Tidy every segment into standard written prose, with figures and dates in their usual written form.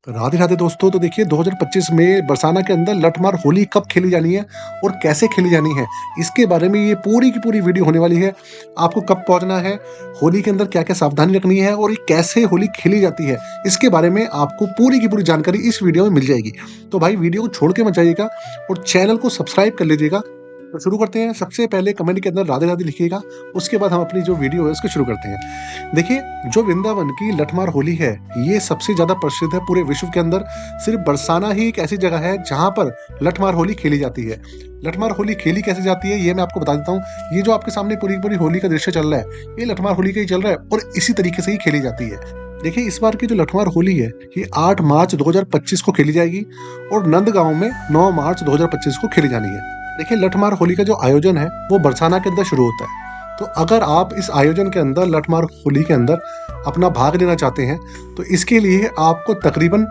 राधे राधे दोस्तों। तो देखिए 2025 में बरसाना के अंदर लठमार होली कब खेली जानी है और कैसे खेली जानी है, इसके बारे में ये पूरी की पूरी वीडियो होने वाली है। आपको कब पहुंचना है, होली के अंदर क्या क्या सावधानी रखनी है और ये कैसे होली खेली जाती है, इसके बारे में आपको पूरी की पूरी जानकारी इस वीडियो में मिल जाएगी। तो भाई वीडियो को छोड़ के मत जाइएगा और चैनल को सब्सक्राइब कर लीजिएगा। तो शुरू करते हैं। सबसे पहले कमेंट के अंदर राधे राधे लिखिएगा, उसके बाद हम अपनी जो वीडियो है उसको शुरू करते हैं। देखिए, जो वृंदावन की लठमार होली है ये सबसे ज्यादा प्रसिद्ध है पूरे विश्व के अंदर। सिर्फ बरसाना ही एक ऐसी जगह है जहां पर लठमार होली खेली जाती है। लठमार होली खेली कैसे जाती है ये मैं आपको बता देता हूँ। ये जो आपके सामने पूरी पूरी होली का दृश्य चल रहा है, ये लठमार होली का ही चल रहा है और इसी तरीके से ही खेली जाती है। देखिए, इस बार की जो लठमार होली है ये 8 मार्च 2025 को खेली जाएगी और नंदगांव में 9 मार्च 2025 को खेली जानी है। देखिए, लठमार होली का जो आयोजन है वो बरसाना के अंदर शुरू होता है। तो अगर आप इस आयोजन के अंदर लठमार होली के अंदर अपना भाग लेना चाहते हैं तो इसके लिए आपको तकरीबन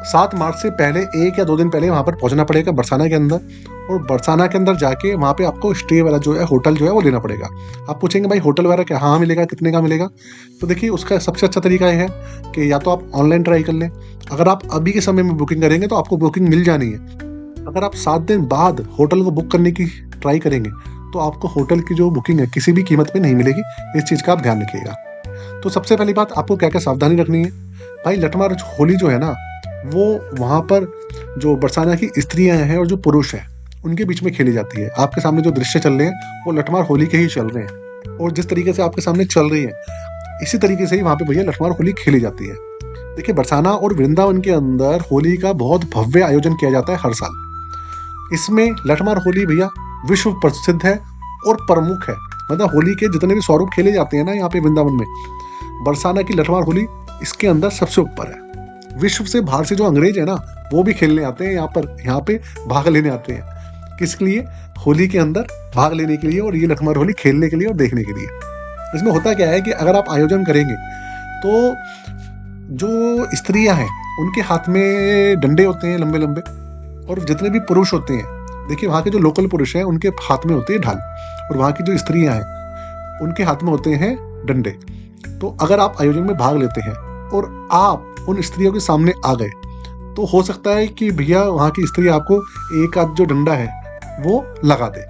7 मार्च से पहले 1 या 2 दिन पहले वहाँ पर पहुँचना पड़ेगा बरसाना के अंदर। और बरसाना के अंदर जाके वहाँ पे आपको स्टे वाला जो है होटल जो है वो लेना पड़ेगा। आप पूछेंगे भाई होटल वगैरह कहाँ मिलेगा, कितने का मिलेगा? तो देखिए, उसका सबसे अच्छा तरीका ये है कि या तो आप ऑनलाइन ट्राई कर लें। अगर आप अभी के समय में बुकिंग करेंगे तो आपको बुकिंग मिल जानी है। अगर आप 7 दिन बाद होटल को बुक करने की ट्राई करेंगे तो आपको होटल की जो बुकिंग है किसी भी कीमत पे नहीं मिलेगी। इस चीज़ का आप ध्यान रखिएगा। तो सबसे पहली बात, आपको क्या क्या सावधानी रखनी है। भाई, लठमार होली जो है ना, वो वहाँ पर जो बरसाना की स्त्रियां हैं और जो पुरुष हैं उनके बीच में खेली जाती है। आपके सामने जो दृश्य चल रहे हैं वो लठमार होली के ही चल रहे हैं और जिस तरीके से आपके सामने चल रही है इसी तरीके से ही वहाँ पे भैया लठमार होली खेली जाती है। देखिए, बरसाना और वृंदावन के अंदर होली का बहुत भव्य आयोजन किया जाता है हर साल। इसमें लठमार होली भैया विश्व प्रसिद्ध है और प्रमुख है। मतलब होली के जितने भी स्वरूप खेले जाते हैं ना यहाँ पे वृंदावन में, बरसाना की लठमार होली इसके अंदर सबसे ऊपर है। विश्व से बाहर से जो अंग्रेज है ना वो भी खेलने आते हैं यहाँ पे भाग लेने आते हैं। किसके लिए? होली के अंदर भाग लेने के लिए और ये लठमार होली खेलने के लिए और देखने के लिए। इसमें होता क्या है कि अगर आप आयोजन करेंगे तो जो स्त्रियां हैं उनके हाथ में डंडे होते हैं लंबे लंबे, और जितने भी पुरुष होते हैं, देखिए वहाँ के जो लोकल पुरुष हैं उनके हाथ में होते हैं ढाल और वहाँ की जो स्त्रियां हैं उनके हाथ में होते हैं डंडे। तो अगर आप आयोजन में भाग लेते हैं और आप उन स्त्रियों के सामने आ गए तो हो सकता है कि भैया वहाँ की स्त्री आपको एक आध जो डंडा है वो लगा दे।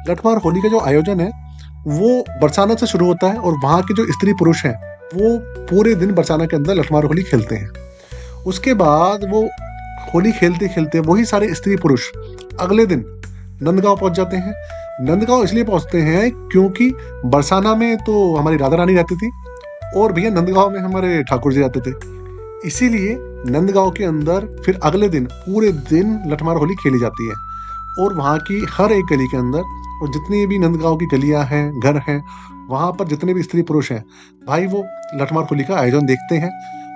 लठमार होली का जो आयोजन है वो बरसाना से शुरू होता है और वहाँ के जो स्त्री पुरुष हैं वो पूरे दिन बरसाना के अंदर लठमार होली खेलते हैं। उसके बाद वो होली खेलते खेलते वही सारे स्त्री पुरुष अगले दिन नंदगांव पहुंच जाते हैं। नंदगांव इसलिए पहुंचते हैं क्योंकि बरसाना में तो हमारी राधा रानी रहती थी और भैया नंदगांव में हमारे ठाकुर जी रहते थे। इसीलिए नंदगांव के अंदर फिर अगले दिन पूरे दिन लठमार होली खेली जाती है और वहाँ की हर एक गली के अंदर और जितनी भी नंदगांव की गलियां हैं, घर हैं, वहाँ पर जितने भी स्त्री पुरुष हैं भाई वो लठमार होली का आयोजन देखते हैं।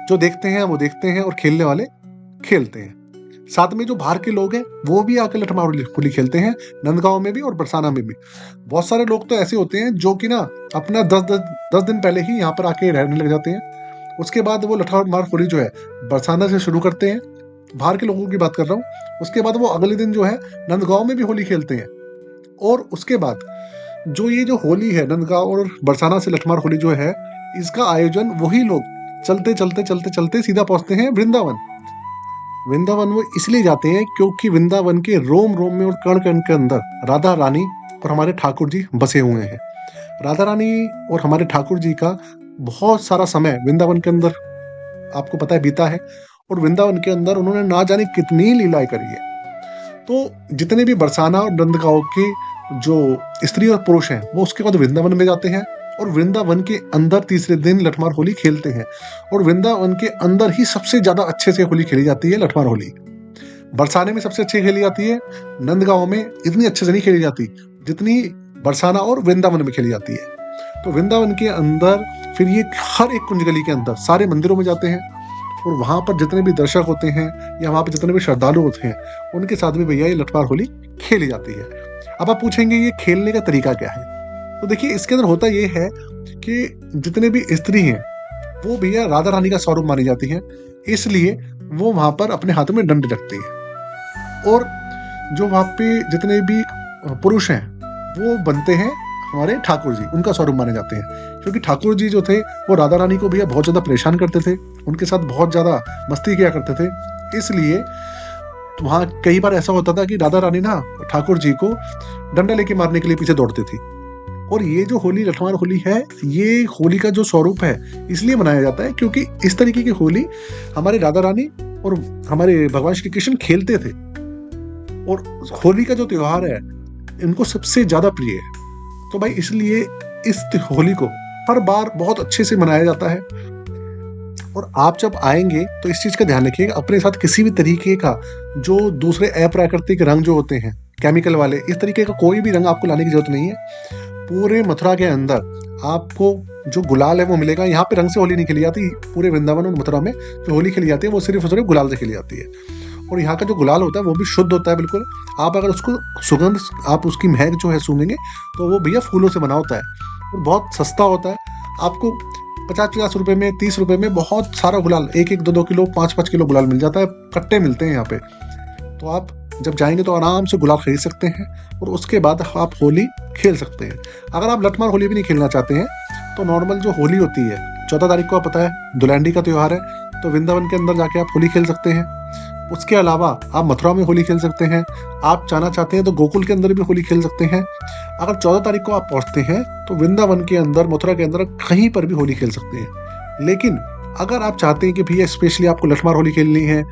जो देखते हैं वो देखते हैं और खेलने वाले खेलते हैं। साथ में जो बाहर के लोग हैं वो भी आकर लठमार होली खेलते हैं, नंदगांव में भी और बरसाना में भी। बहुत सारे लोग तो ऐसे होते हैं जो कि ना अपना 10 दिन पहले ही यहाँ पर आके रहने लग जाते हैं। उसके बाद वो लठमार होली जो है बरसाना से शुरू करते हैं, बाहर के लोगों की बात कर रहा हूँ। उसके बाद वो अगले दिन जो है नंदगांव में भी होली खेलते हैं और उसके बाद जो ये जो होली है नंदगांव और बरसाना से लठमार होली जो है, इसका आयोजन वही लोग चलते चलते चलते चलते सीधा पहुंचते हैं वृंदावन। वृंदावन वो इसलिए जाते हैं क्योंकि वृंदावन के रोम रोम में और कण कण के अंदर राधा रानी और हमारे ठाकुर जी बसे हुए हैं। राधा रानी और हमारे ठाकुर जी का बहुत सारा समय वृंदावन के अंदर आपको पता है बीता है और वृंदावन के अंदर उन्होंने ना जाने कितनी लीलाएं करी है। तो जितने भी बरसाना और नंदगांव के जो स्त्री और पुरुष हैं वो उसके बाद वृंदावन में जाते हैं और वृंदावन के अंदर तीसरे दिन लठमार होली खेलते हैं। और वृंदावन के अंदर ही सबसे ज्यादा अच्छे से होली खेली जाती है लठमार होली। बरसाने में सबसे अच्छी खेली जाती है, नंदगांव में इतनी अच्छे से नहीं खेली जाती जितनी बरसाना और वृंदावन में खेली जाती है। तो वृंदावन के अंदर फिर ये हर एक कुंज गली के अंदर सारे मंदिरों में जाते हैं और वहां पर जितने भी दर्शक होते हैं या वहां पर जितने भी श्रद्धालु होते हैं उनके साथ भी भैया ये लठमार होली खेली जाती है। अब आप पूछेंगे ये खेलने का तरीका क्या है? तो देखिए, इसके अंदर होता ये है कि जितने भी स्त्री हैं वो भैया राधा रानी का स्वरूप मानी जाती है, इसलिए वो वहां पर अपने हाथों में दंड रखती है। और जो वहां पे जितने भी पुरुष हैं वो बनते हैं हमारे ठाकुर जी, उनका स्वरूप माने जाते हैं, क्योंकि ठाकुर जी जो थे वो राधा रानी को भैया बहुत ज़्यादा परेशान करते थे, उनके साथ बहुत ज़्यादा मस्ती किया करते थे। इसलिए वहाँ कई बार ऐसा होता था कि राधा रानी ना ठाकुर जी को डंडा लेके मारने के लिए पीछे दौड़ती थी। और ये जो होली लठमार होली है, ये होली का जो स्वरूप है इसलिए मनाया जाता है क्योंकि इस तरीके की होली हमारे राधा रानी और हमारे भगवान श्री कृष्ण खेलते थे। और होली का जो त्योहार है इनको सबसे ज्यादा प्रिय है, तो भाई इसलिए इस होली को हर बार बहुत अच्छे से मनाया जाता है। और आप जब आएंगे तो इस चीज का ध्यान रखिएगा, अपने साथ किसी भी तरीके का जो दूसरे अप्राकृतिक रंग जो होते हैं केमिकल वाले, इस तरीके का कोई भी रंग आपको लाने की जरूरत नहीं है। पूरे मथुरा के अंदर आपको जो गुलाल है वो मिलेगा। यहाँ पे रंग से होली नहीं खेली जाती, पूरे वृंदावन और मथुरा में जो होली खेली जाती है वो सिर्फ और सिर्फ गुलाल से खेली जाती है। और यहाँ का जो गुलाल होता है वो भी शुद्ध होता है बिल्कुल। आप अगर उसको सुगंध, आप उसकी महक जो है सूंघेंगे तो वो भैया फूलों से बना होता है और बहुत सस्ता होता है। आपको 50-50 रुपए में, 30 रुपए में बहुत सारा गुलाल, 1-1, 2-2 किलो, 5-5 किलो गुलाल मिल जाता है, कट्टे मिलते हैं यहाँ पे। तो आप जब जाएंगे तो आराम से गुलाल खरीद सकते हैं और उसके बाद आप होली खेल सकते हैं। अगर आप लठमार होली भी नहीं खेलना चाहते हैं तो नॉर्मल जो होली होती है 14 तारीख को, आप पता है दुलहंडी का त्योहार है, तो वृंदावन के अंदर जाके आप होली खेल सकते हैं। उसके अलावा आप मथुरा में होली खेल सकते हैं। आप जाना चाहते हैं तो गोकुल के अंदर भी होली खेल सकते हैं। अगर 14 तारीख को आप पहुंचते हैं तो वृंदावन के अंदर, मथुरा के अंदर कहीं पर भी होली खेल सकते हैं। लेकिन अगर आप चाहते हैं कि भैया स्पेशली आपको लठमार होली खेलनी है,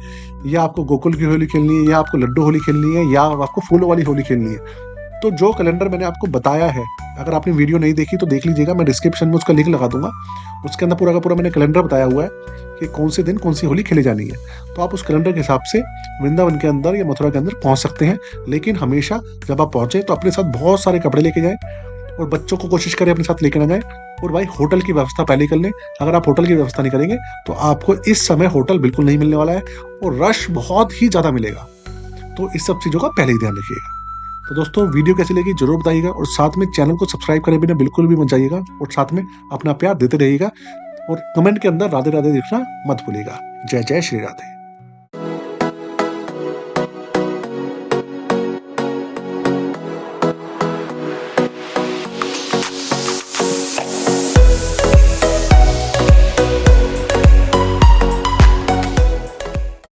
या आपको गोकुल की होली खेलनी है, या आपको लड्डू होली खेलनी है, या आपको फूलों वाली होली खेलनी है, तो जो कैलेंडर मैंने आपको बताया है, अगर आपने वीडियो नहीं देखी तो देख लीजिएगा, मैं डिस्क्रिप्शन में उसका लिंक लगा दूंगा। उसके अंदर पूरा का पूरा मैंने कैलेंडर बताया हुआ है कि कौन से दिन कौन सी होली खेली जानी है। तो आप उस कैलेंडर के हिसाब से वृंदावन के अंदर या मथुरा के अंदर पहुंच सकते हैं। लेकिन हमेशा जब आप पहुंचे तो अपने साथ बहुत सारे कपड़े लेके जाएं और बच्चों को कोशिश करें अपने साथ लेकर ना जाए। और भाई होटल की व्यवस्था पहले कर लें। अगर आप होटल की व्यवस्था नहीं करेंगे तो आपको इस समय होटल बिल्कुल नहीं मिलने वाला है और रश बहुत ही ज़्यादा मिलेगा। तो इस सब चीज़ों का पहले ही ध्यान रखिएगा। तो दोस्तों वीडियो कैसी लगी जरूर बताइएगा और साथ में चैनल को सब्सक्राइब करे बिना बिल्कुल भी मत जाइएगा और साथ में अपना प्यार देते रहिएगा और कमेंट के अंदर राधे राधे लिखना मत भूलिएगा। जय जय श्री राधे।